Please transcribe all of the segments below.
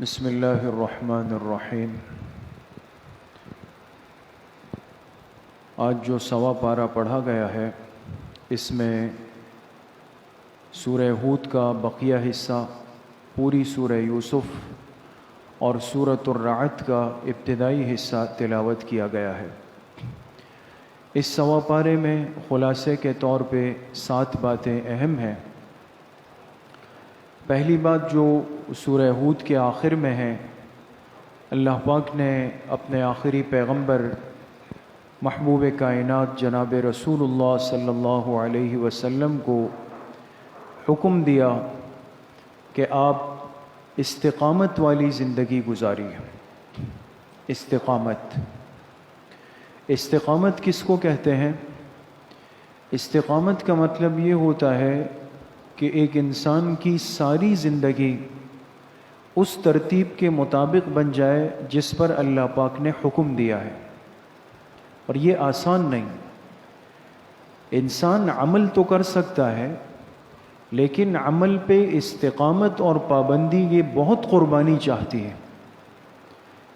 بسم اللہ الرحمن الرحیم۔ آج جو سوا پارہ پڑھا گیا ہے اس میں سورہ ہود کا بقیہ حصہ، پوری سورہ یوسف اور سورۃ الرعد کا ابتدائی حصہ تلاوت کیا گیا ہے۔ اس سوا پارے میں خلاصے کے طور پہ 7 باتیں اہم ہیں۔ پہلی بات جو سورہ ہود کے آخر میں ہے، اللہ پاک نے اپنے آخری پیغمبر محبوب کائنات جناب رسول اللہ صلی اللہ علیہ وسلم کو حکم دیا کہ آپ استقامت والی زندگی گزاریے۔ استقامت کس کو کہتے ہیں؟ استقامت کا مطلب یہ ہوتا ہے کہ ایک انسان کی ساری زندگی اس ترتیب کے مطابق بن جائے جس پر اللہ پاک نے حکم دیا ہے، اور یہ آسان نہیں۔ انسان عمل تو کر سکتا ہے، لیکن عمل پہ استقامت اور پابندی یہ بہت قربانی چاہتی ہے۔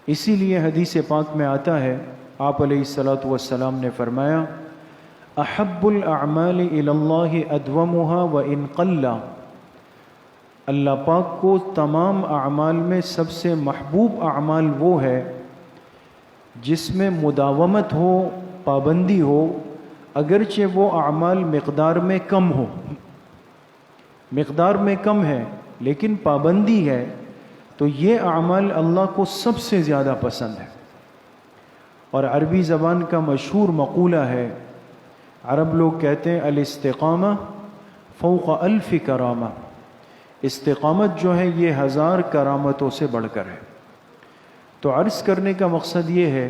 اسی لیے حدیث پاک میں آتا ہے، آپ علیہ الصلاۃ والسلام نے فرمایا، احب الاعمال الی اللہ ادومها وان قل۔ اللہ پاک کو تمام اعمال میں سب سے محبوب اعمال وہ ہے جس میں مداومت ہو، پابندی ہو، اگرچہ وہ اعمال مقدار میں کم ہو۔ مقدار میں کم ہے لیکن پابندی ہے، تو یہ اعمال اللہ کو سب سے زیادہ پسند ہے۔ اور عربی زبان کا مشہور مقولہ ہے، عرب لوگ کہتے ہیں الاستقامہ فوق الف کرامہ۔ استقامت جو ہے یہ 1000 کرامتوں سے بڑھ کر ہے۔ تو عرض کرنے کا مقصد یہ ہے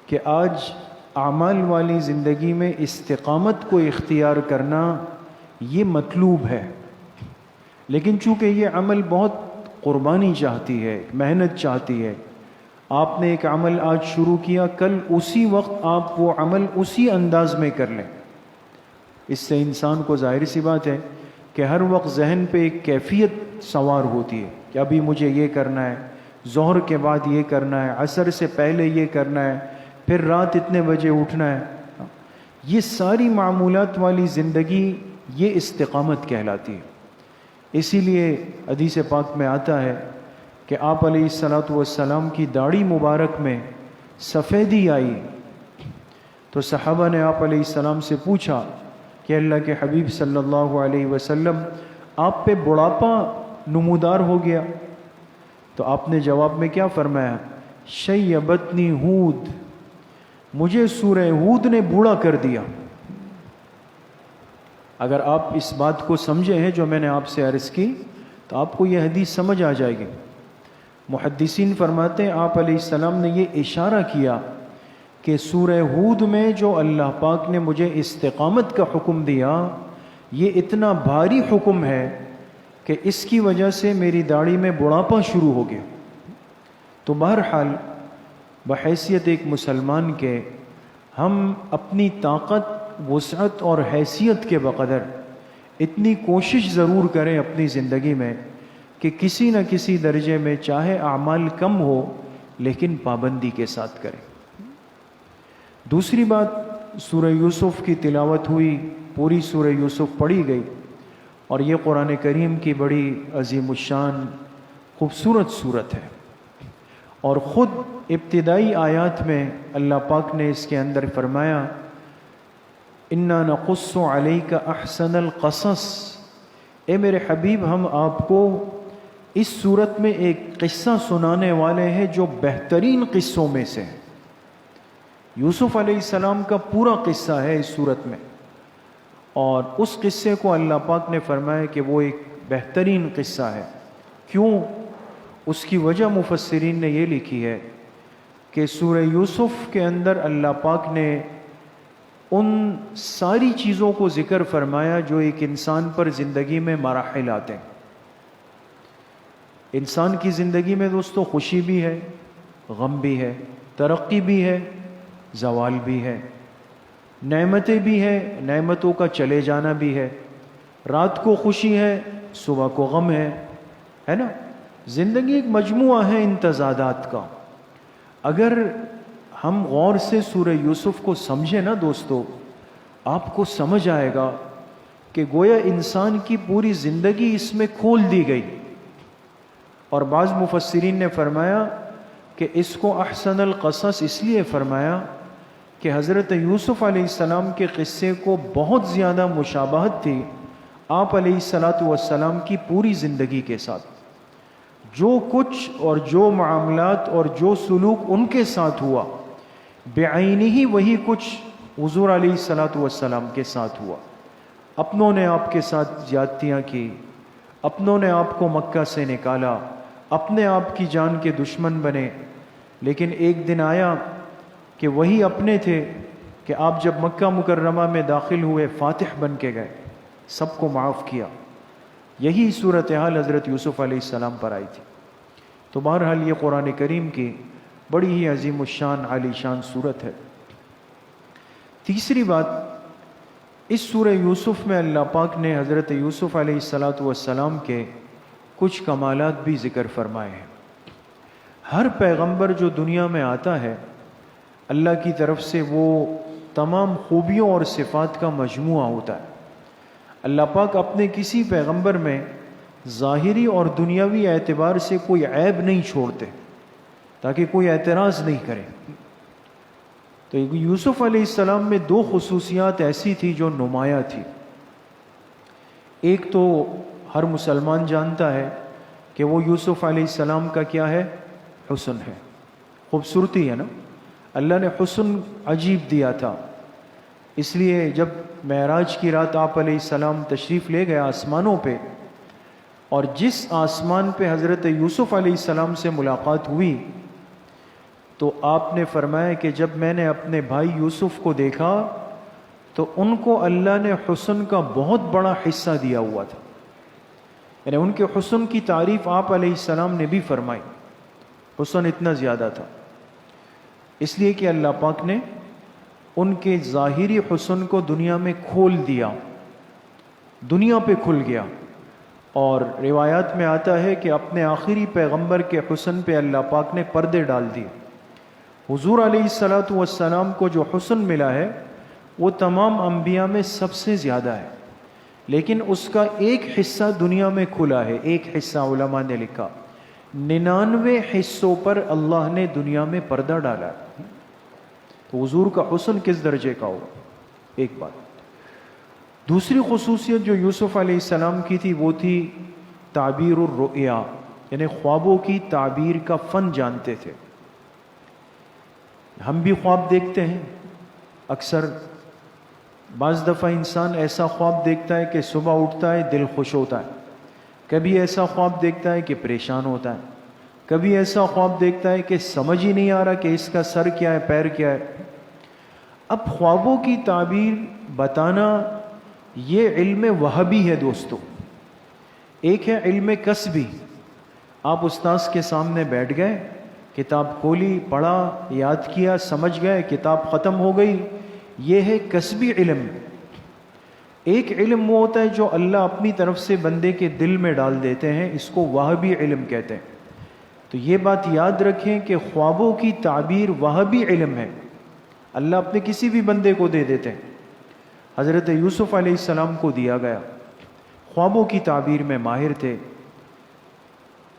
کہ آج اعمال والی زندگی میں استقامت کو اختیار کرنا یہ مطلوب ہے، لیکن چونکہ یہ عمل بہت قربانی چاہتی ہے، محنت چاہتی ہے۔ آپ نے ایک عمل آج شروع کیا، کل اسی وقت آپ وہ عمل اسی انداز میں کر لیں۔ اس سے انسان کو ظاہر سی بات ہے کہ ہر وقت ذہن پہ ایک کیفیت سوار ہوتی ہے کہ ابھی مجھے یہ کرنا ہے، ظہر کے بعد یہ کرنا ہے، عصر سے پہلے یہ کرنا ہے، پھر رات اتنے بجے اٹھنا ہے۔ یہ ساری معمولات والی زندگی یہ استقامت کہلاتی ہے۔ اسی لیے حدیث پاک میں آتا ہے کہ آپ علیہ الصلاۃ والسلام کی داڑھی مبارک میں سفیدی آئی، تو صحابہ نے آپ علیہ السلام سے پوچھا کہ اللہ کے حبیب صلی اللہ علیہ وسلم، آپ پہ بڑھاپا نمودار ہو گیا؟ تو آپ نے جواب میں کیا فرمایا؟ شیبتنی ہود، مجھے سورہ ہود نے بوڑھا کر دیا۔ اگر آپ اس بات کو سمجھے ہیں جو میں نے آپ سے عرض کی، تو آپ کو یہ حدیث سمجھ آ جائے گی۔ محدثین فرماتے ہیں آپ علیہ السلام نے یہ اشارہ کیا کہ سورہ ہود میں جو اللہ پاک نے مجھے استقامت کا حکم دیا، یہ اتنا بھاری حکم ہے کہ اس کی وجہ سے میری داڑھی میں بڑھاپا شروع ہو گیا۔ تو بہرحال بحیثیت ایک مسلمان کے ہم اپنی طاقت، وسعت اور حیثیت کے بقدر اتنی کوشش ضرور کریں اپنی زندگی میں کہ کسی نہ کسی درجے میں چاہے اعمال کم ہو لیکن پابندی کے ساتھ کریں۔ دوسری بات، سورہ یوسف کی تلاوت ہوئی، پوری سورہ یوسف پڑھی گئی، اور یہ قرآن کریم کی بڑی عظیم الشان خوبصورت صورت ہے۔ اور خود ابتدائی آیات میں اللہ پاک نے اس کے اندر فرمایا، اِنَّا نَقُصُّ عَلَيْكَ أَحْسَنَ الْقَصَصِ، اے میرے حبیب ہم آپ کو اس صورت میں ایک قصہ سنانے والے ہیں جو بہترین قصوں میں سے ہے۔ یوسف علیہ السلام کا پورا قصہ ہے اس صورت میں، اور اس قصے کو اللہ پاک نے فرمایا کہ وہ ایک بہترین قصہ ہے۔ کیوں؟ اس کی وجہ مفسرین نے یہ لکھی ہے کہ سورہ یوسف کے اندر اللہ پاک نے ان ساری چیزوں کو ذکر فرمایا جو ایک انسان پر زندگی میں مراحل آتے ہیں۔ انسان کی زندگی میں دوستو خوشی بھی ہے، غم بھی ہے، ترقی بھی ہے، زوال بھی ہے، نعمتیں بھی ہیں، نعمتوں کا چلے جانا بھی ہے، رات کو خوشی ہے، صبح کو غم ہے نا؟ زندگی ایک مجموعہ ہے امتزاجات کا. اگر ہم غور سے سورہ یوسف کو سمجھیں نا دوستو، آپ کو سمجھ آئے گا کہ گویا انسان کی پوری زندگی اس میں کھول دی گئی. اور بعض مفسرین نے فرمایا کہ اس کو احسن القصص اس لیے فرمایا کہ حضرت یوسف علیہ السلام کے قصے کو بہت زیادہ مشابہت تھی آپ علیہ السلام کی پوری زندگی کے ساتھ. جو کچھ اور جو معاملات اور جو سلوک ان کے ساتھ ہوا بعینی ہی وہی کچھ حضور علیہ السلام کے ساتھ ہوا. اپنوں نے آپ کے ساتھ زیادتیاں کی، اپنوں نے آپ کو مکہ سے نکالا، اپنے آپ کی جان کے دشمن بنے، لیکن ایک دن آیا کہ وہی اپنے تھے کہ آپ جب مکہ مکرمہ میں داخل ہوئے فاتح بن کے گئے، سب کو معاف کیا. یہی صورتحال حضرت یوسف علیہ السلام پر آئی تھی. تو بہرحال یہ قرآن کریم کی بڑی ہی عظیم الشان عالی شان صورت ہے. تیسری بات، اس سورہ یوسف میں اللہ پاک نے حضرت یوسف علیہ السلام کے کچھ کمالات بھی ذکر فرمائے ہیں. ہر پیغمبر جو دنیا میں آتا ہے اللہ کی طرف سے وہ تمام خوبیوں اور صفات کا مجموعہ ہوتا ہے. اللہ پاک اپنے کسی پیغمبر میں ظاہری اور دنیاوی اعتبار سے کوئی عیب نہیں چھوڑتے تاکہ کوئی اعتراض نہیں کرے. تو یوسف علیہ السلام میں دو خصوصیات ایسی تھی جو نمایاں تھی. ایک تو ہر مسلمان جانتا ہے کہ وہ یوسف علیہ السلام کا کیا ہے؟ حسن ہے، خوبصورتی ہے نا. اللہ نے حسن عجیب دیا تھا. اس لیے جب معراج کی رات آپ علیہ السلام تشریف لے گئے آسمانوں پہ، اور جس آسمان پہ حضرت یوسف علیہ السلام سے ملاقات ہوئی تو آپ نے فرمایا کہ جب میں نے اپنے بھائی یوسف کو دیکھا تو ان کو اللہ نے حسن کا بہت بڑا حصہ دیا ہوا تھا. یعنی ان کے حسن کی تعریف آپ علیہ السلام نے بھی فرمائی. حسن اتنا زیادہ تھا اس لیے کہ اللہ پاک نے ان کے ظاہری حسن کو دنیا میں کھول دیا، دنیا پہ کھل گیا. اور روایات میں آتا ہے کہ اپنے آخری پیغمبر کے حسن پہ اللہ پاک نے پردے ڈال دیے. حضور علیہ السلام کو جو حسن ملا ہے وہ تمام انبیاء میں سب سے زیادہ ہے، لیکن اس کا ایک حصہ دنیا میں کھلا ہے. ایک حصہ علماء نے لکھا 99 حصوں پر اللہ نے دنیا میں پردہ ڈالا ہے. تو حضور کا حسن کس درجے کا ہوگا؟ ایک بات. دوسری خصوصیت جو یوسف علیہ السلام کی تھی وہ تھی تعبیر الرؤیا، یعنی خوابوں کی تعبیر کا فن جانتے تھے. ہم بھی خواب دیکھتے ہیں اکثر. بعض دفعہ انسان ایسا خواب دیکھتا ہے کہ صبح اٹھتا ہے دل خوش ہوتا ہے، کبھی ایسا خواب دیکھتا ہے کہ پریشان ہوتا ہے، کبھی ایسا خواب دیکھتا ہے کہ سمجھ ہی نہیں آ رہا کہ اس کا سر کیا ہے پیر کیا ہے. اب خوابوں کی تعبیر بتانا یہ علم وہبی ہے دوستو. ایک ہے علم کسبی، آپ استاذ کے سامنے بیٹھ گئے، کتاب کھولی، پڑھا، یاد کیا، سمجھ گئے، کتاب ختم ہو گئی. یہ ہے کسبی علم. ایک علم وہ ہوتا ہے جو اللہ اپنی طرف سے بندے کے دل میں ڈال دیتے ہیں، اس کو وہبی علم کہتے ہیں. تو یہ بات یاد رکھیں کہ خوابوں کی تعبیر وہبی علم ہے، اللہ اپنے کسی بھی بندے کو دے دیتے ہیں. حضرت یوسف علیہ السلام کو دیا گیا، خوابوں کی تعبیر میں ماہر تھے.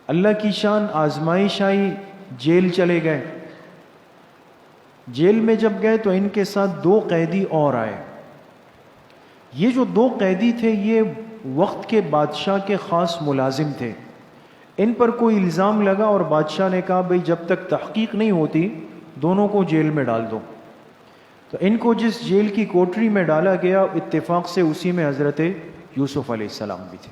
اللہ کی شان آزمائش آئی، جیل چلے گئے. جیل میں جب گئے تو ان کے ساتھ 2 قیدی اور آئے. یہ جو 2 قیدی تھے یہ وقت کے بادشاہ کے خاص ملازم تھے. ان پر کوئی الزام لگا اور بادشاہ نے کہا بھئی جب تک تحقیق نہیں ہوتی دونوں کو جیل میں ڈال دو. تو ان کو جس جیل کی کوٹری میں ڈالا گیا اتفاق سے اسی میں حضرت یوسف علیہ السلام بھی تھے.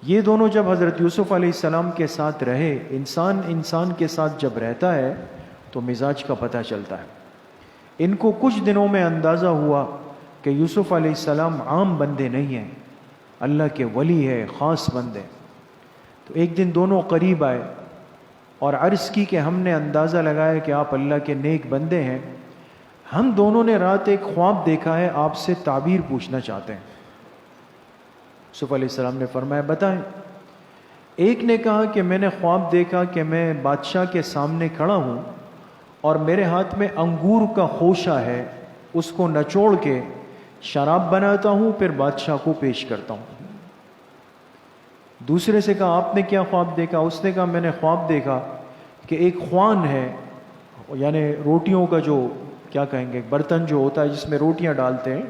یہ دونوں جب حضرت یوسف علیہ السلام کے ساتھ رہے، انسان کے ساتھ جب رہتا ہے تو مزاج کا پتہ چلتا ہے. ان کو کچھ دنوں میں اندازہ ہوا کہ یوسف علیہ السلام عام بندے نہیں ہیں، اللہ کے ولی ہے، خاص بندے. تو ایک دن دونوں قریب آئے اور عرض کی کہ ہم نے اندازہ لگایا کہ آپ اللہ کے نیک بندے ہیں، ہم دونوں نے رات ایک خواب دیکھا ہے، آپ سے تعبیر پوچھنا چاہتے ہیں. یوسف علیہ السلام نے فرمایا بتائیں. ایک نے کہا کہ میں نے خواب دیکھا کہ میں بادشاہ کے سامنے کھڑا ہوں اور میرے ہاتھ میں انگور کا خوشہ ہے، اس کو نچوڑ کے شراب بناتا ہوں، پھر بادشاہ کو پیش کرتا ہوں۔ دوسرے سے کہا آپ نے کیا خواب دیکھا؟ اس نے کہا میں نے خواب دیکھا کہ ایک خوان ہے، یعنی روٹیوں کا جو کیا کہیں گے برتن جو ہوتا ہے جس میں روٹیاں ڈالتے ہیں،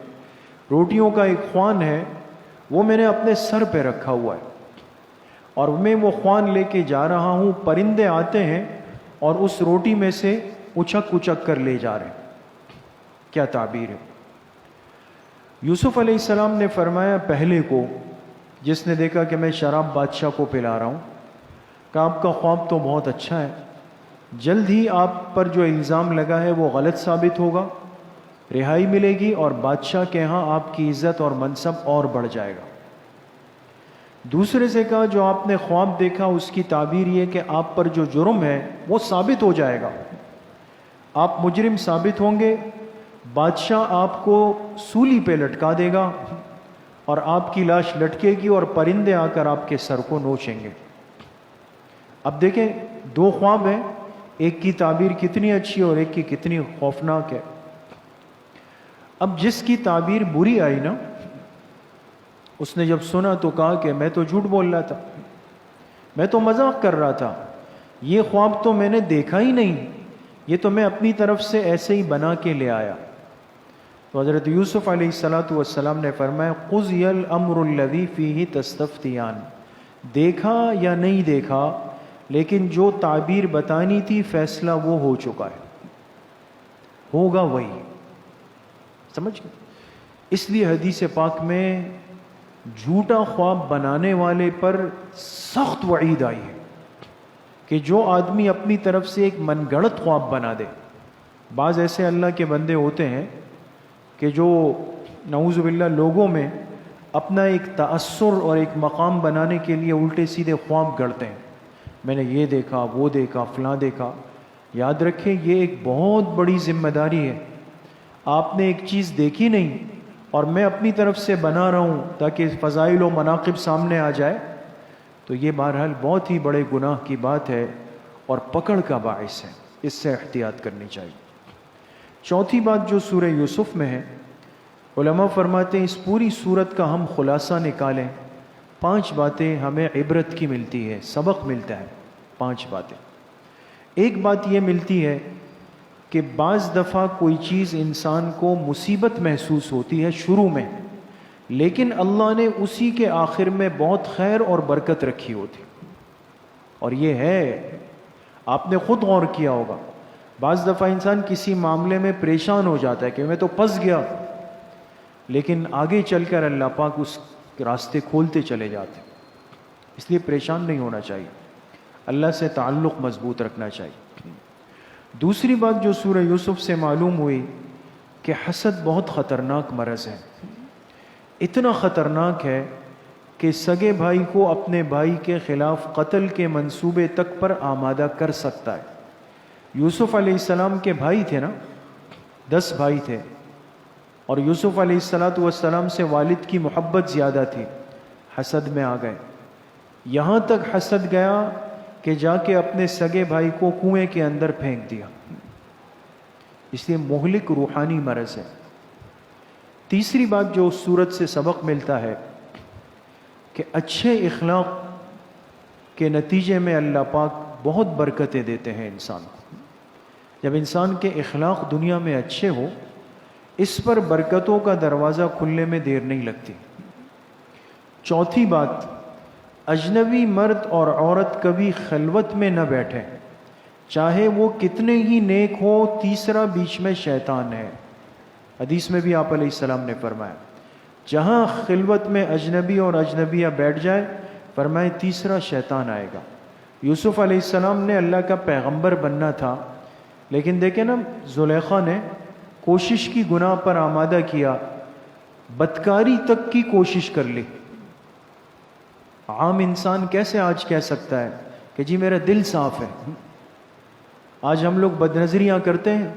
روٹیوں کا ایک خوان ہے، وہ میں نے اپنے سر پہ رکھا ہوا ہے اور میں وہ خوان لے کے جا رہا ہوں، پرندے آتے ہیں اور اس روٹی میں سے اچک اچک کر لے جا رہے ہیں۔ کیا تعبیر ہے! یوسف علیہ السلام نے فرمایا پہلے کو جس نے دیکھا کہ میں شراب بادشاہ کو پلا رہا ہوں، کہ آپ کا خواب تو بہت اچھا ہے، جلد ہی آپ پر جو الزام لگا ہے وہ غلط ثابت ہوگا، رہائی ملے گی اور بادشاہ کے ہاں آپ کی عزت اور منصب اور بڑھ جائے گا۔ دوسرے سے کہا جو آپ نے خواب دیکھا اس کی تعبیر یہ کہ آپ پر جو جرم ہے وہ ثابت ہو جائے گا، آپ مجرم ثابت ہوں گے، بادشاہ آپ کو سولی پہ لٹکا دے گا اور آپ کی لاش لٹکے گی اور پرندے آ کر آپ کے سر کو نوچیں گے۔ اب دیکھیں دو خواب ہیں، ایک کی تعبیر کتنی اچھی اور ایک کی کتنی خوفناک ہے۔ اب جس کی تعبیر بری آئی نا، اس نے جب سنا تو کہا کہ میں تو جھوٹ بول رہا تھا، میں تو مذاق کر رہا تھا، یہ خواب تو میں نے دیکھا ہی نہیں، یہ تو میں اپنی طرف سے ایسے ہی بنا کے لے آیا۔ تو حضرت یوسف علیہ السلام نے فرمایا قضی الامر الذی فیہ تستفتیان، دیکھا یا نہیں دیکھا لیکن جو تعبیر بتانی تھی فیصلہ وہ ہو چکا ہے، ہوگا وہی۔ سمجھ گئے؟ اس لیے حدیث پاک میں جھوٹا خواب بنانے والے پر سخت وعید آئی ہے کہ جو آدمی اپنی طرف سے ایک من گڑت خواب بنا دے۔ بعض ایسے اللہ کے بندے ہوتے ہیں کہ جو نعوذ باللہ لوگوں میں اپنا ایک تأثر اور ایک مقام بنانے کے لیے الٹے سیدھے خواب گڑتے ہیں، میں نے یہ دیکھا وہ دیکھا فلاں دیکھا۔ یاد رکھیں یہ ایک بہت بڑی ذمہ داری ہے، آپ نے ایک چیز دیکھی نہیں اور میں اپنی طرف سے بنا رہا ہوں تاکہ فضائل و مناقب سامنے آ جائے، تو یہ بہرحال بہت ہی بڑے گناہ کی بات ہے اور پکڑ کا باعث ہے، اس سے احتیاط کرنی چاہیے۔ چوتھی بات جو سورہ یوسف میں ہے، علماء فرماتے ہیں اس پوری سورت کا ہم خلاصہ نکالیں، 5 باتیں ہمیں عبرت کی ملتی ہے، سبق ملتا ہے۔ 5 باتیں۔ ایک بات یہ ملتی ہے کہ بعض دفعہ کوئی چیز انسان کو مصیبت محسوس ہوتی ہے شروع میں، لیکن اللہ نے اسی کے آخر میں بہت خیر اور برکت رکھی ہوتی، اور یہ ہے آپ نے خود غور کیا ہوگا۔ بعض دفعہ انسان کسی معاملے میں پریشان ہو جاتا ہے کہ میں تو پھنس گیا، لیکن آگے چل کر اللہ پاک اس راستے کھولتے چلے جاتے، اس لیے پریشان نہیں ہونا چاہیے، اللہ سے تعلق مضبوط رکھنا چاہیے۔ دوسری بات جو سورہ یوسف سے معلوم ہوئی کہ حسد بہت خطرناک مرض ہے، اتنا خطرناک ہے کہ سگے بھائی کو اپنے بھائی کے خلاف قتل کے منصوبے تک پر آمادہ کر سکتا ہے۔ یوسف علیہ السلام کے بھائی تھے نا، 10 بھائی تھے، اور یوسف علیہ السلام سے والد کی محبت زیادہ تھی، حسد میں آ گئے، یہاں تک حسد گیا کہ جا کے اپنے سگے بھائی کو کنویں کے اندر پھینک دیا۔ اس لیے مہلک روحانی مرض ہے۔ تیسری بات جو اس سورت سے سبق ملتا ہے کہ اچھے اخلاق کے نتیجے میں اللہ پاک بہت برکتیں دیتے ہیں انسان کو۔ جب انسان کے اخلاق دنیا میں اچھے ہو، اس پر برکتوں کا دروازہ کھلنے میں دیر نہیں لگتی۔ چوتھی بات، اجنبی مرد اور عورت کبھی خلوت میں نہ بیٹھیں، چاہے وہ کتنے ہی نیک ہو، تیسرا بیچ میں شیطان ہے۔ حدیث میں بھی آپ علیہ السلام نے فرمایا جہاں خلوت میں اجنبی اور اجنبیہ بیٹھ جائے، فرمائے تیسرا شیطان آئے گا۔ یوسف علیہ السلام نے اللہ کا پیغمبر بننا تھا، لیکن دیکھیں نا زلیخا نے کوشش کی، گناہ پر آمادہ کیا، بدکاری تک کی کوشش کر لی۔ عام انسان کیسے آج کہہ سکتا ہے کہ جی میرا دل صاف ہے؟ آج ہم لوگ بدنظریاں کرتے ہیں،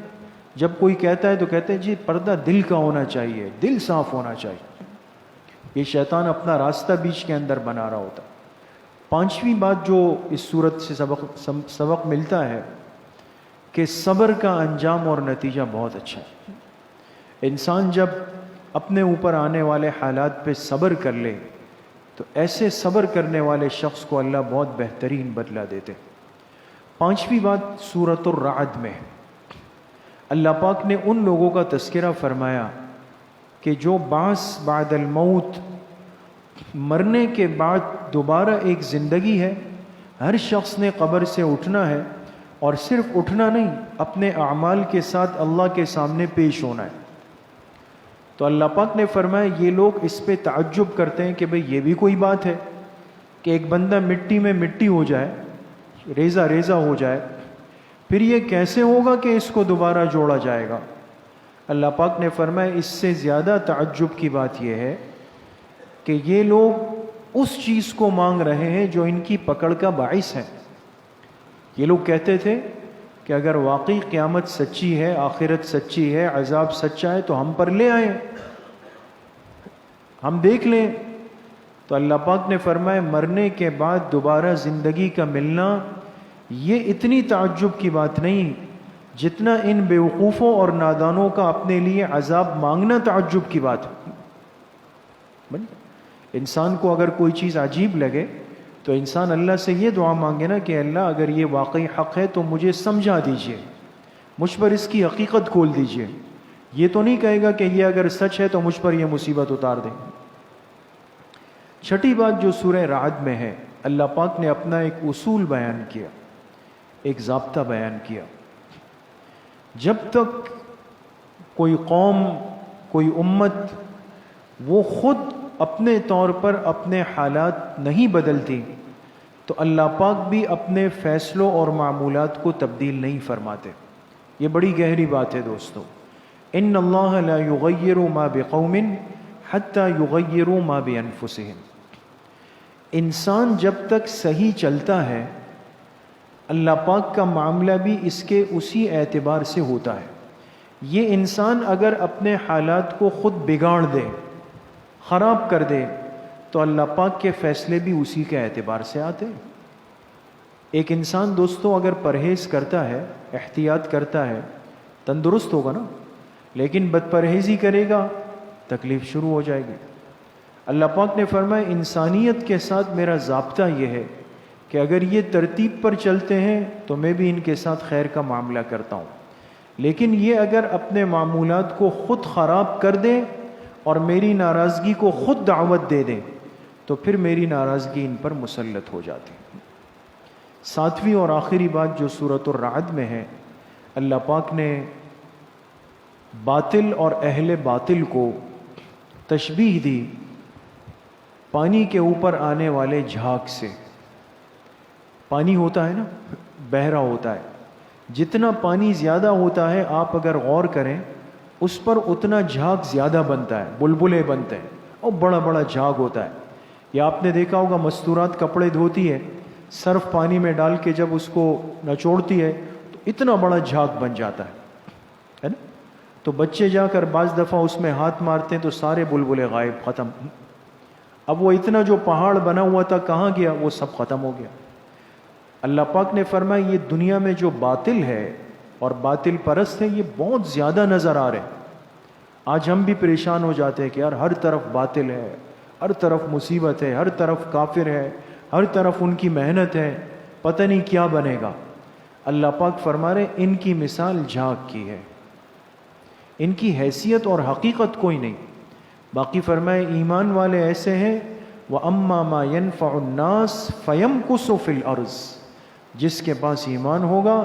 جب کوئی کہتا ہے تو کہتے ہیں جی پردہ دل کا ہونا چاہیے، دل صاف ہونا چاہیے۔ یہ شیطان اپنا راستہ بیچ کے اندر بنا رہا ہوتا۔ پانچویں بات جو اس صورت سے سبق ملتا ہے کہ صبر کا انجام اور نتیجہ بہت اچھا ہے۔ انسان جب اپنے اوپر آنے والے حالات پہ صبر کر لے تو ایسے صبر کرنے والے شخص کو اللہ بہت بہترین بدلہ دیتے۔ پانچویں بات سورۃ الرعد میں اللہ پاک نے ان لوگوں کا تذکرہ فرمایا کہ جو بعث بعد الموت، مرنے کے بعد دوبارہ ایک زندگی ہے، ہر شخص نے قبر سے اٹھنا ہے، اور صرف اٹھنا نہیں، اپنے اعمال کے ساتھ اللہ کے سامنے پیش ہونا ہے۔ تو اللہ پاک نے فرمایا یہ لوگ اس پہ تعجب کرتے ہیں کہ بھئی یہ بھی کوئی بات ہے کہ ایک بندہ مٹی میں مٹی ہو جائے، ریزہ ریزہ ہو جائے، پھر یہ کیسے ہوگا کہ اس کو دوبارہ جوڑا جائے گا؟ اللہ پاک نے فرمایا اس سے زیادہ تعجب کی بات یہ ہے کہ یہ لوگ اس چیز کو مانگ رہے ہیں جو ان کی پکڑ کا باعث ہے۔ یہ لوگ کہتے تھے کہ اگر واقعی قیامت سچی ہے، آخرت سچی ہے، عذاب سچا ہے تو ہم پر لے آئیں، ہم دیکھ لیں۔ تو اللہ پاک نے فرمایا مرنے کے بعد دوبارہ زندگی کا ملنا یہ اتنی تعجب کی بات نہیں جتنا ان بیوقوفوں اور نادانوں کا اپنے لیے عذاب مانگنا تعجب کی بات ہے۔ انسان کو اگر کوئی چیز عجیب لگے تو انسان اللہ سے یہ دعا مانگے نا کہ اللہ اگر یہ واقعی حق ہے تو مجھے سمجھا دیجئے، مجھ پر اس کی حقیقت کھول دیجئے۔ یہ تو نہیں کہے گا کہ یہ اگر سچ ہے تو مجھ پر یہ مصیبت اتار دیں۔ چھٹی بات جو سورہ رعد میں ہے، اللہ پاک نے اپنا ایک اصول بیان کیا، ایک ضابطہ بیان کیا۔ جب تک کوئی قوم، کوئی امت وہ خود اپنے طور پر اپنے حالات نہیں بدلتی تو اللہ پاک بھی اپنے فیصلوں اور معمولات کو تبدیل نہیں فرماتے۔ یہ بڑی گہری بات ہے دوستو۔ ان اللہ لا یغیر ما بقوم حتی یغیروا ما بانفسہم۔ انسان جب تک صحیح چلتا ہے اللہ پاک کا معاملہ بھی اس کے اسی اعتبار سے ہوتا ہے۔ یہ انسان اگر اپنے حالات کو خود بگاڑ دے، خراب کر دے، تو اللہ پاک کے فیصلے بھی اسی کے اعتبار سے آتے ہیں۔ ایک انسان دوستو اگر پرہیز کرتا ہے، احتیاط کرتا ہے، تندرست ہوگا نا، لیکن بد پرہیزی کرے گا تکلیف شروع ہو جائے گی۔ اللہ پاک نے فرمایا انسانیت کے ساتھ میرا ضابطہ یہ ہے کہ اگر یہ ترتیب پر چلتے ہیں تو میں بھی ان کے ساتھ خیر کا معاملہ کرتا ہوں، لیکن یہ اگر اپنے معمولات کو خود خراب کر دیں اور میری ناراضگی کو خود دعوت دے دیں تو پھر میری ناراضگی ان پر مسلط ہو جاتی۔ ساتویں اور آخری بات جو سورۃ الرعد میں ہے، اللہ پاک نے باطل اور اہل باطل کو تشبیہ دی پانی کے اوپر آنے والے جھاگ سے۔ پانی ہوتا ہے نا، بہہ رہا ہوتا ہے، جتنا پانی زیادہ ہوتا ہے آپ اگر غور کریں اس پر اتنا جھاگ زیادہ بنتا ہے، بلبلے بنتے ہیں اور بڑا بڑا جھاگ ہوتا ہے۔ یا آپ نے دیکھا ہوگا مستورات کپڑے دھوتی ہے، صرف پانی میں ڈال کے جب اس کو نچوڑتی ہے تو اتنا بڑا جھاگ بن جاتا ہے نا؟ تو بچے جا کر بعض دفعہ اس میں ہاتھ مارتے ہیں تو سارے بلبلے غائب، ختم۔ اب وہ اتنا جو پہاڑ بنا ہوا تھا کہاں گیا؟ وہ سب ختم ہو گیا۔ اللہ پاک نے فرمایا یہ دنیا میں جو باطل ہے اور باطل پرست ہیں یہ بہت زیادہ نظر آ رہے ہیں۔ آج ہم بھی پریشان ہو جاتے ہیں کہ یار ہر طرف باطل ہے، ہر طرف مصیبت ہے، ہر طرف کافر ہے، ہر طرف ان کی محنت ہے، پتہ نہیں کیا بنے گا۔ اللہ پاک فرما رہے ان کی مثال جھاگ کی ہے، ان کی حیثیت اور حقیقت کوئی نہیں۔ باقی فرمائے ایمان والے ایسے ہیں وَأَمَّا مَا يَنْفَعُ النَّاسِ فَيَمْكُسُ فِي الْأَرْضِ، جس کے پاس ایمان ہوگا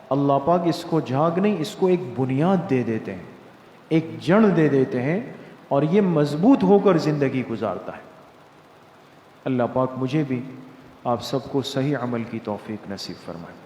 اللہ پاک اس کو جھاگ نہیں، اس کو ایک بنیاد دے دیتے ہیں، ایک جڑ دے دیتے ہیں اور یہ مضبوط ہو کر زندگی گزارتا ہے۔ اللہ پاک مجھے بھی آپ سب کو صحیح عمل کی توفیق نصیب فرمائے۔